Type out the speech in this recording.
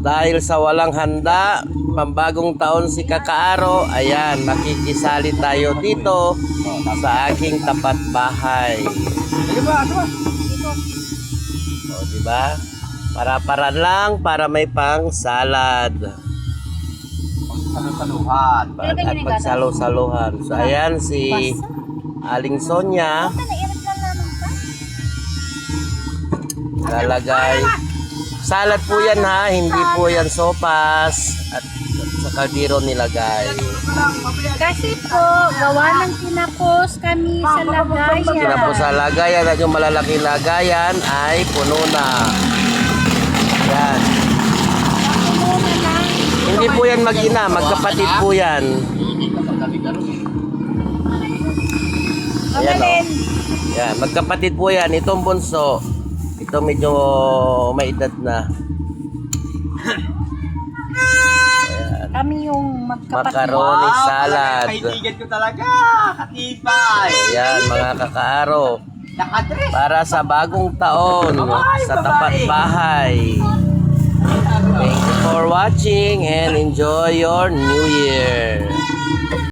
Dahil sa walang handa, pambagong taon si Kakaaro, ayan, makikisali tayo dito sa aking tapat bahay. O, diba? Para-para lang para may pang salad. Salusaluhan. At pagsalo-saluhan. So, ayan si Aling Sonia. Lalagay. Salad po yan ha, hindi po yan sopas. At sa kaldero nilagay. Kasi po, gawa ng kinapos kami sa lagayan. Kinapos sa lagayan at yung malalaking lagayan ay puno na. Yan. Puno na lang. Hindi po yan mag-ina, magkapatid po yan. Ayan o. Yan, magkapatid po yan. Itong bunso. Ito medyo may edad na. Ayan. Kami yung magkapatid. Macaroni salad. Kaibigan ko talaga. Katibay. Ayan, mga Kakaaro. Nakadress. Para sa bagong taon sa tapat bahay. Thank you for watching and enjoy your New Year.